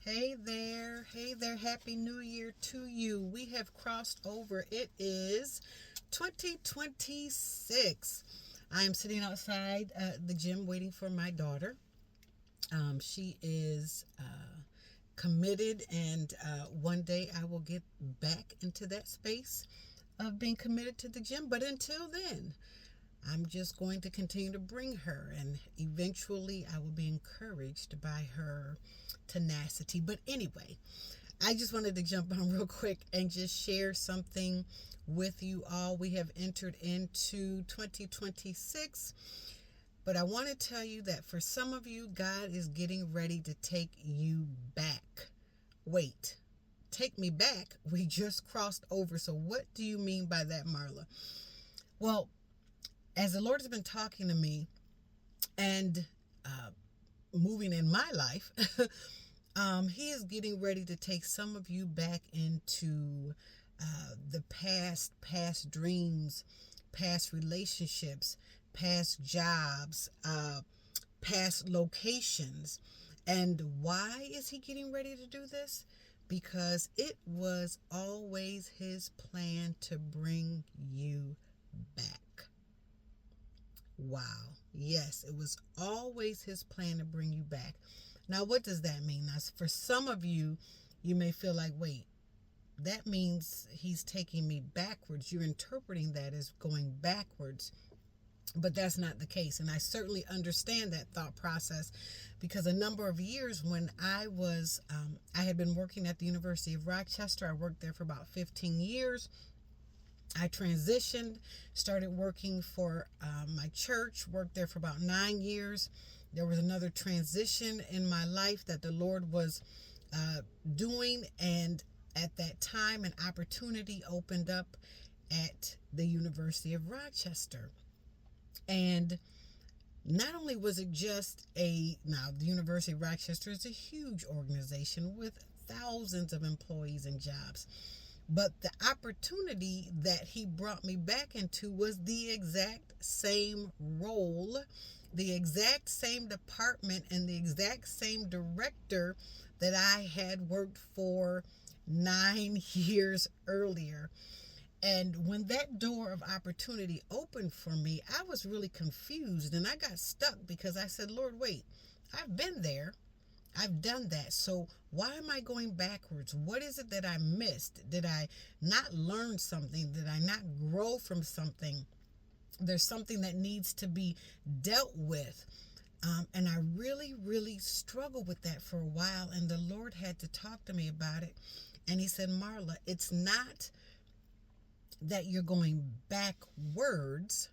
Hey there, Happy New Year to you. We have crossed over. It is 2026. I am sitting outside the gym waiting for my daughter. She is committed, and one day I will get back into that space of being committed to the gym. But until then, I'm just going to continue to bring her, and eventually I will be encouraged by her tenacity. But anyway, I just wanted to jump on real quick and just share something with you all. We have entered into 2026, but I want to tell you that for some of you, God is getting ready to take you back. Wait, take me back? We just crossed over. So what do you mean by that, Marla? Well, as the Lord has been talking to me and moving in my life, He is getting ready to take some of you back into the past dreams, past relationships, past jobs, past locations. And why is He getting ready to do this? Because it was always His plan to bring you back. Wow. Yes, it was always His plan to bring you back. Now, what does that mean? Now, for some of you, you may feel like, wait, that means He's taking me backwards. You're interpreting that as going backwards. But that's not the case. And I certainly understand that thought process, because a number of years when I had been working at the University of Rochester. I worked there for about 15 years. I transitioned, started working for my church, worked there for about 9 years. There was another transition in my life that the Lord was doing, and at that time, an opportunity opened up at the University of Rochester. And not only was it just now the University of Rochester is a huge organization with thousands of employees and jobs. But the opportunity that He brought me back into was the exact same role, the exact same department, and the exact same director that I had worked for 9 years earlier. And when that door of opportunity opened for me, I was really confused, and I got stuck because I said, Lord, wait, I've been there. I've done that. So why am I going backwards? What is it that I missed? Did I not learn something? Did I not grow from something? There's something that needs to be dealt with. And I really, really struggled with that for a while. And the Lord had to talk to me about it. And He said, Marla, it's not that you're going backwards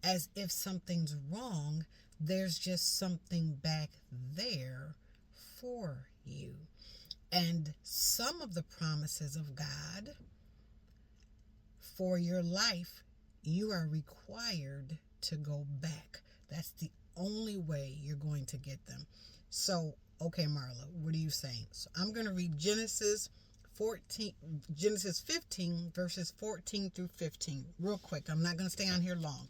as if something's wrong. There's just something back there for you. And some of the promises of God for your life, you are required to go back. That's the only way you're going to get them. So, okay, Marla, what are you saying? So I'm going to read Genesis 15, verses 14 through 15, real quick. I'm not going to stay on here long.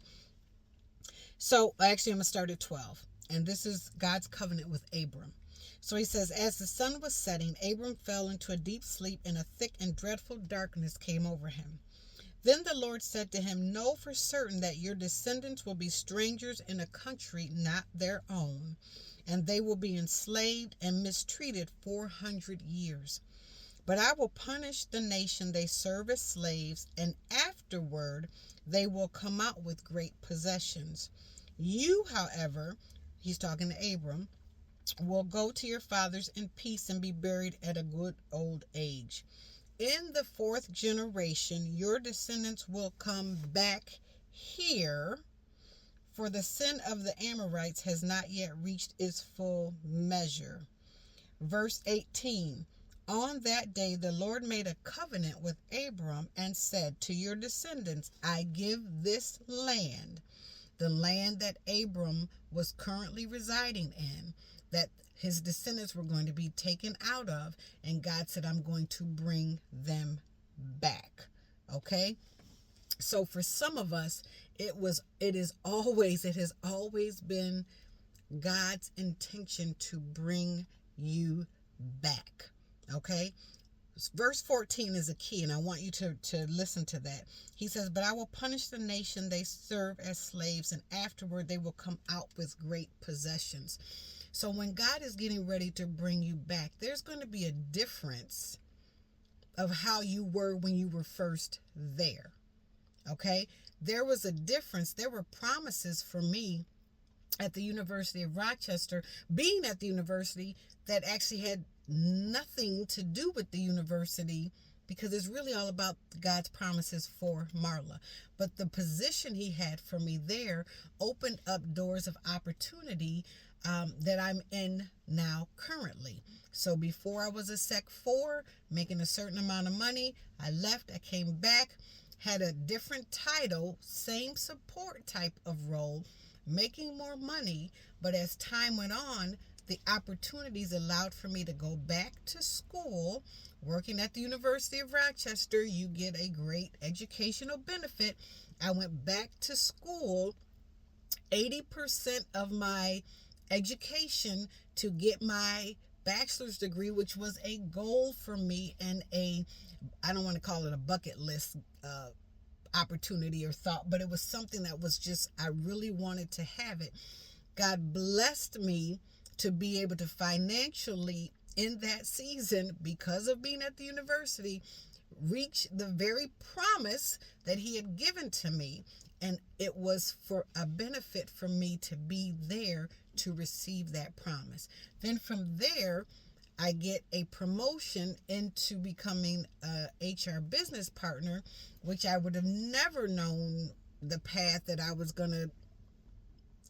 So, actually, I'm going to start at 12. And this is God's covenant with Abram. So He says, as the sun was setting, Abram fell into a deep sleep, and a thick and dreadful darkness came over him. Then the Lord said to him, know for certain that your descendants will be strangers in a country not their own, and they will be enslaved and mistreated 400 years. But I will punish the nation they serve as slaves, and afterward they will come out with great possessions. You, however, He's talking to Abram, will go to your fathers in peace and be buried at a good old age. In the 4th generation, your descendants will come back here, for the sin of the Amorites has not yet reached its full measure. Verse 18. On that day, the Lord made a covenant with Abram and said, to your descendants, I give this land, the land that Abram was currently residing in, that his descendants were going to be taken out of. And God said, I'm going to bring them back. Okay. So for some of us, it has always been God's intention to bring you back. Okay? Verse 14 is a key, and I want you to listen to that. He says, but I will punish the nation they serve as slaves, and afterward they will come out with great possessions. So when God is getting ready to bring you back, there's going to be a difference of how you were when you were first there. Okay? There was a difference. There were promises for me at the University of Rochester, being at the university, that actually had nothing to do with the university, because it's really all about God's promises for Marla. But the position he had for me there opened up doors of opportunity that I'm in now currently. So before I was a Sec 4, making a certain amount of money, I left, I came back, had a different title, same support type of role, making more money. But as time went on, the opportunities allowed for me to go back to school. Working at the University of Rochester, you get a great educational benefit. I went back to school, 80% of my education to get my bachelor's degree, which was a goal for me, and I don't want to call it a bucket list opportunity or thought, but it was something that was just, I really wanted to have it. God blessed me to be able to financially, in that season, because of being at the university, reach the very promise that he had given to me. And it was for a benefit for me to be there to receive that promise. Then from there, I get a promotion into becoming a HR business partner, which I would have never known the path that I was going to,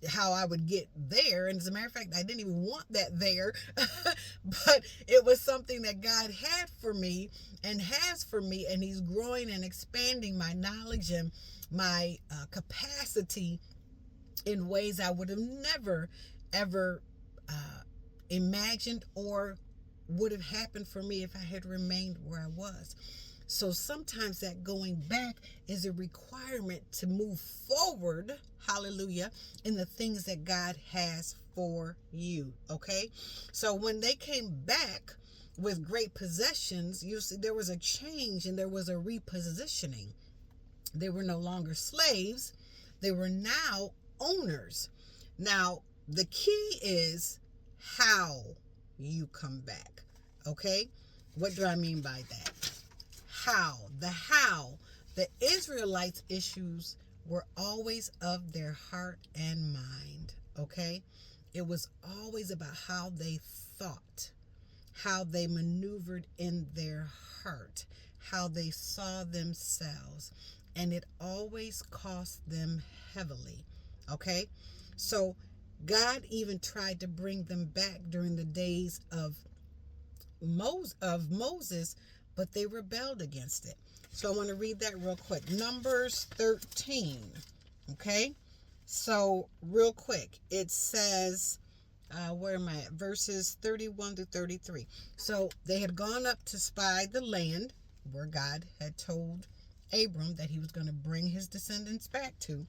how I would get there. And as a matter of fact, I didn't even want that there, but it was something that God had for me and has for me. And he's growing and expanding my knowledge and my capacity in ways I would have never, ever imagined or would have happened for me if I had remained where I was. So sometimes that going back is a requirement to move forward, hallelujah, in the things that God has for you, okay? So when they came back with great possessions, you see there was a change and there was a repositioning. They were no longer slaves. They were now owners. Now, the key is how you come back, okay? What do I mean by that? How. The Israelites' issues were always of their heart and mind, okay? It was always about how they thought, how they maneuvered in their heart, how they saw themselves, and it always cost them heavily, okay? So God even tried to bring them back during the days of Moses, but they rebelled against it. So I want to read that real quick. Numbers 13, okay? So real quick, it says, where am I at? Verses 31 to 33. So they had gone up to spy the land where God had told Abram that he was going to bring his descendants back to.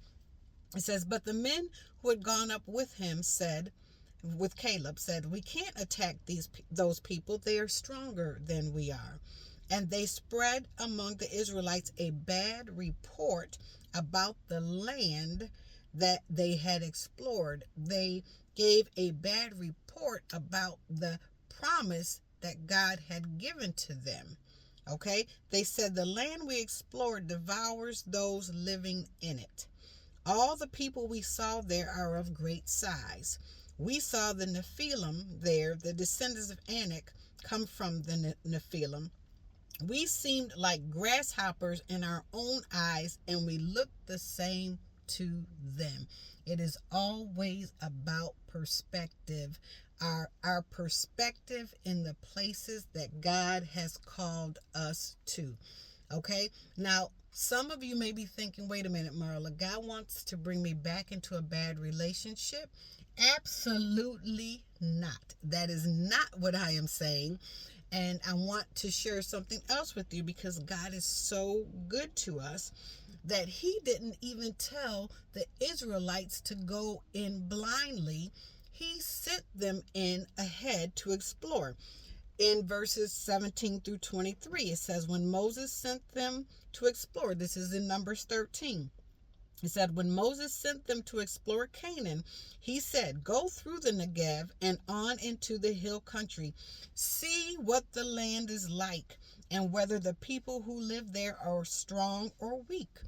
It says, but the men who had gone up with him with Caleb said, we can't attack those people. They are stronger than we are. And they spread among the Israelites a bad report about the land that they had explored. They gave a bad report about the promise that God had given to them. Okay? They said, the land we explored devours those living in it. All the people we saw there are of great size. We saw the Nephilim there, the descendants of Anak come from the Nephilim. We seemed like grasshoppers in our own eyes, and we looked the same to them. It is always about perspective. Our perspective in the places that God has called us to. Okay? Now, some of you may be thinking, wait a minute, Marla, God wants to bring me back into a bad relationship? Absolutely not. That is not what I am saying. And I want to share something else with you, because God is so good to us that he didn't even tell the Israelites to go in blindly. He sent them in ahead to explore. in verses 17 through 23. It says, when Moses sent them to explore, this is in Numbers 13. He said, when Moses sent them to explore Canaan, he said, go through the Negev and on into the hill country. See what the land is like and whether the people who live there are strong or weak,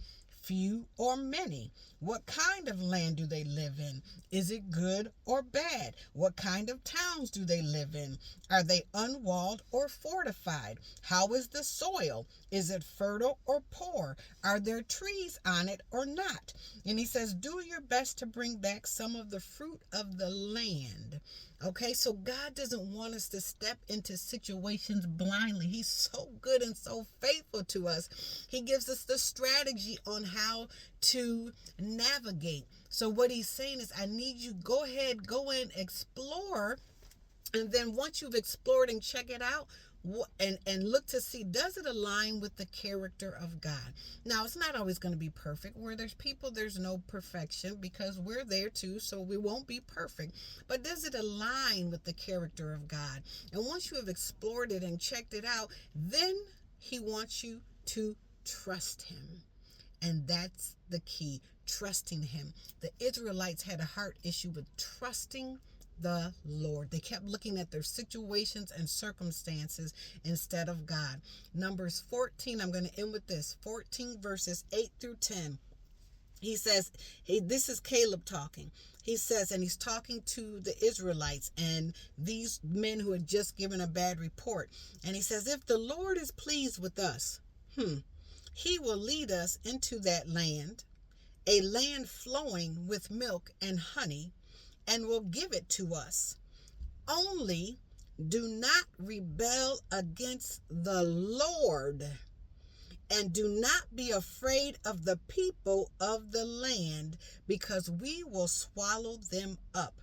few or many. What kind of land do they live in? Is it good or bad? What kind of towns do they live in? Are they unwalled or fortified? How is the soil? Is it fertile or poor? Are there trees on it or not? And he says, do your best to bring back some of the fruit of the land. Okay, so God doesn't want us to step into situations blindly. He's so good and so faithful to us. He gives us the strategy on how to navigate. So what he's saying is, I need you, go ahead, go in, explore. And then once you've explored and check it out, and look to see, does it align with the character of God? Now, it's not always going to be perfect. Where there's people, there's no perfection, because we're there too, so we won't be perfect. But does it align with the character of God? And once you have explored it and checked it out, then he wants you to trust him. And that's the key, trusting him. The Israelites had a heart issue with trusting the Lord. They kept looking at their situations and circumstances instead of God. Numbers 14, I'm going to end with this, 14 verses 8 through 10. He says, this is Caleb talking. He says, and he's talking to the Israelites and these men who had just given a bad report. And he says, if the Lord is pleased with us, he will lead us into that land, a land flowing with milk and honey, and will give it to us. Only do not rebel against the Lord, and do not be afraid of the people of the land, because we will swallow them up.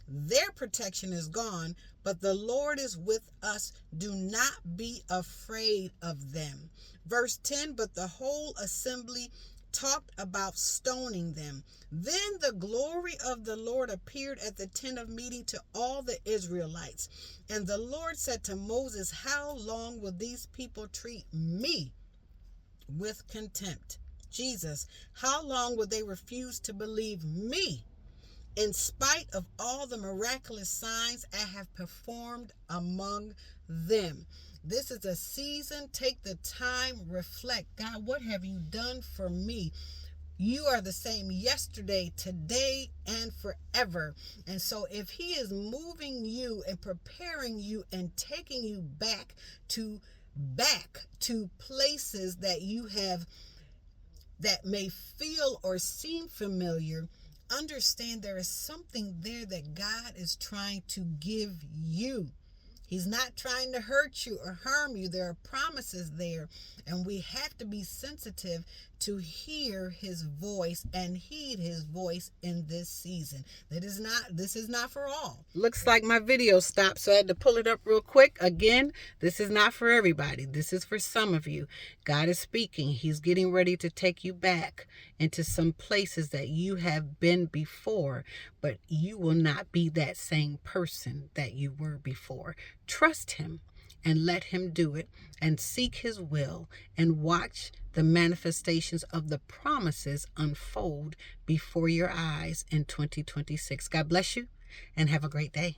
Their protection is gone, but the Lord is with us. Do not be afraid of them. Verse 10, but the whole assembly talked about stoning them. Then the glory of the Lord appeared at the tent of meeting to all the Israelites. And the Lord said to Moses, how long will these people treat me with contempt? Jesus, how long will they refuse to believe me in spite of all the miraculous signs I have performed among them? This is a season. Take the time, reflect. God, what have you done for me? You are the same yesterday, today, and forever. And so if he is moving you and preparing you and taking you back to places that you have that may feel or seem familiar, understand there is something there that God is trying to give you. He's not trying to hurt you or harm you. There are promises there, and we have to be sensitive to hear his voice and heed his voice in this season. This is not for all. Looks like my video stopped, so I had to pull it up real quick. Again, this is not for everybody. This is for some of you. God is speaking. He's getting ready to take you back into some places that you have been before, but you will not be that same person that you were before. Trust him and let him do it, and seek his will, and watch the manifestations of the promises unfold before your eyes in 2026. God bless you, and have a great day.